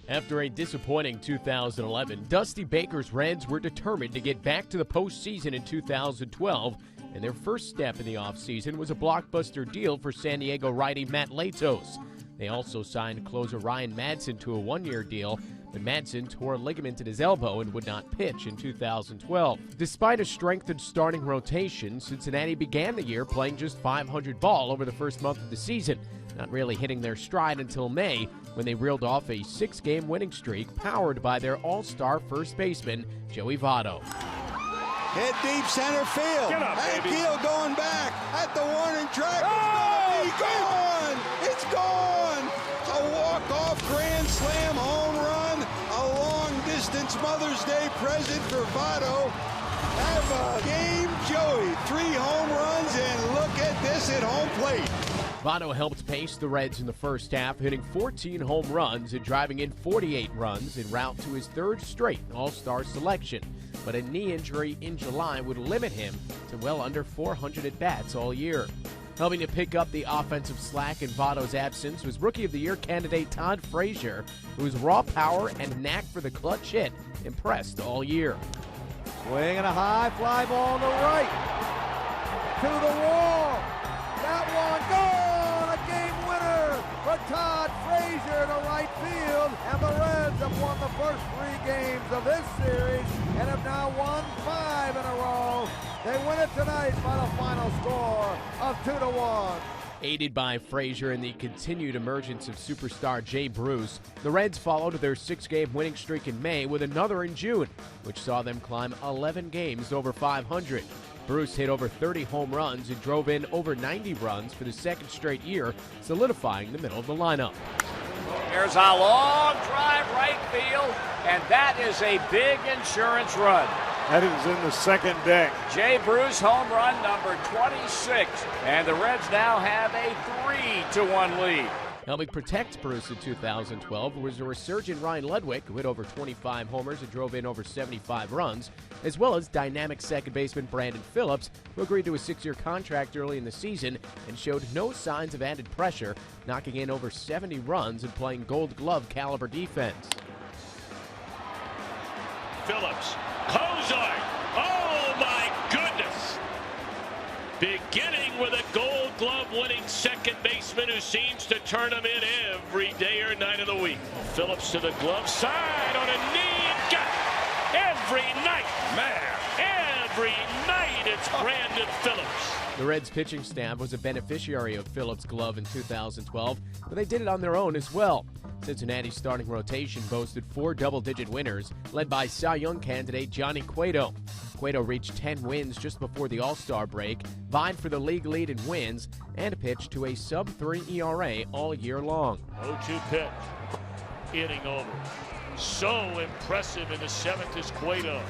After a disappointing 2011, Dusty Baker's Reds were determined to get back to the postseason in 2012, and their first step in the offseason was a blockbuster deal for San Diego righty Matt Latos. They also signed closer Ryan Madson to a one-year deal, but Madson tore a ligament in his elbow and would not pitch in 2012. Despite a strengthened starting rotation, Cincinnati began the year playing just .500 ball over the first month of the season, not really hitting their stride until May, when they reeled off a 6-game winning streak powered by their all-star first baseman, Joey Votto. Hit deep center field. Hank Keel going back at the warning track. It's gonna be gone. It's gone. A walk-off grand slam home run. A long-distance Mother's Day present for Votto. Have a game, Joey. 3 home runs, and look at this at home plate. Votto helped pace the Reds in the first half, hitting 14 home runs and driving in 48 runs en route to his 3rd straight All-Star selection. But a knee injury in July would limit him to well under 400 at-bats all year. Helping to pick up the offensive slack in Votto's absence was Rookie of the Year candidate Todd Frazier, whose raw power and knack for the clutch hit impressed all year. Swing and a high fly ball to right. To the wall. That one gone. A game winner for Todd Frazier to right field. And the Reds have won the first 3 games of this series and have now won 5 in a row. They win it tonight by the final score of 2-1. Aided by Frazier and the continued emergence of superstar Jay Bruce, the Reds followed their 6-game winning streak in May with another in June, which saw them climb 11 games over 500. Bruce hit over 30 home runs and drove in over 90 runs for the 2nd straight year, solidifying the middle of the lineup. Here's a long drive right field, and that is a big insurance run. That is in the 2nd deck. Jay Bruce, home run number 26, and the Reds now have a 3-1 lead. Helping protect Bruce in 2012 was a resurgent Ryan Ludwig, who hit over 25 homers and drove in over 75 runs, as well as dynamic second baseman Brandon Phillips, who agreed to a 6-year contract early in the season and showed no signs of added pressure, knocking in over 70 runs and playing Gold Glove caliber defense. Phillips, Cozart, oh my goodness! Beginning with a Gold Glove winning second baseman who seems to turn them in every day or night of the week. Phillips to the glove side on a knee and got it. Every night, man, every night it's Brandon Phillips. The Reds pitching staff was a beneficiary of Phillips' glove in 2012, but they did it on their own as well. Cincinnati's starting rotation boasted 4 double-digit winners, led by Cy Young candidate Johnny Cueto. Cueto reached 10 wins just before the All-Star break, vied for the league lead in wins, and pitched to a sub-3 ERA all year long. 0-2 pitch, inning over. So impressive in the 7th is Cueto.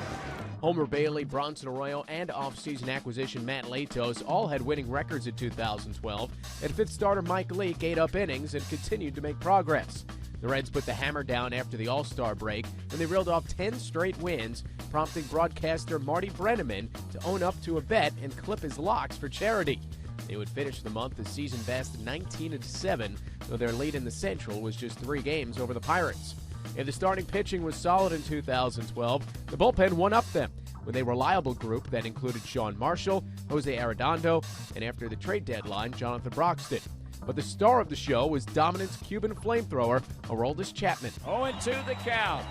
Homer Bailey, Bronson Arroyo, and offseason acquisition Matt Latos all had winning records in 2012, and 5th starter Mike Leake ate up innings and continued to make progress. The Reds put the hammer down after the All-Star break when they reeled off 10 straight wins, prompting broadcaster Marty Brennaman to own up to a bet and clip his locks for charity. They would finish the month as season best 19-7, though their lead in the Central was just 3 games over the Pirates. If the starting pitching was solid in 2012, the bullpen one-upped them with a reliable group that included Sean Marshall, Jose Arredondo, and after the trade deadline, Jonathan Broxton. But the star of the show was dominant Cuban flamethrower Aroldis Chapman. 0-2 the count.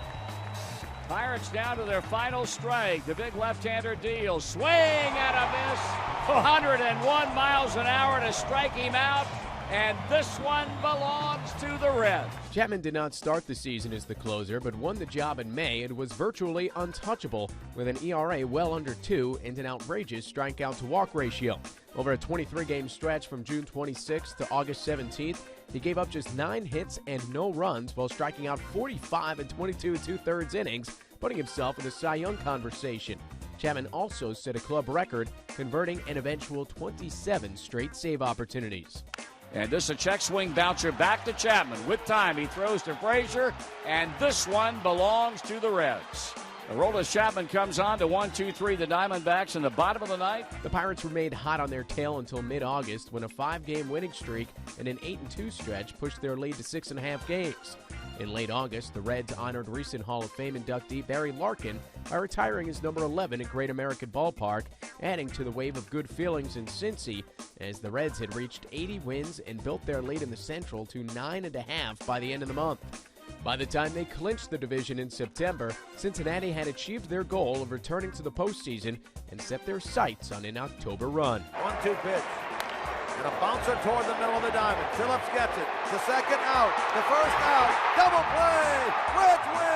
Pirates down to their final strike. The big left-hander deals. Swing and a miss. 101 miles an hour to strike him out. And this one belongs to the Reds. Chapman did not start the season as the closer, but won the job in May and was virtually untouchable with an ERA well under 2 and an outrageous strikeout-to-walk ratio. Over a 23-game stretch from June 26th to August 17th, he gave up just 9 hits and no runs while striking out 45 and 22 2/3 innings, putting himself in the Cy Young conversation. Chapman also set a club record, converting an eventual 27 straight save opportunities. And this is a check swing bouncer back to Chapman. With time, he throws to Frazier, and this one belongs to the Reds. Aroldis Chapman comes on to 1-2-3 the Diamondbacks in the bottom of the ninth. The Pirates remained hot on their tail until mid-August when a 5-game winning streak and an 8-2 stretch pushed their lead to 6.5 games. In late August, the Reds honored recent Hall of Fame inductee Barry Larkin by retiring as number 11 at Great American Ballpark, adding to the wave of good feelings in Cincy as the Reds had reached 80 wins and built their lead in the Central to 9.5 by the end of the month. By the time they clinched the division in September, Cincinnati had achieved their goal of returning to the postseason and set their sights on an October run. 1-2 pitch. And a bouncer toward the middle of the diamond. Phillips gets it. The second out. The first out. Double play. Reds win.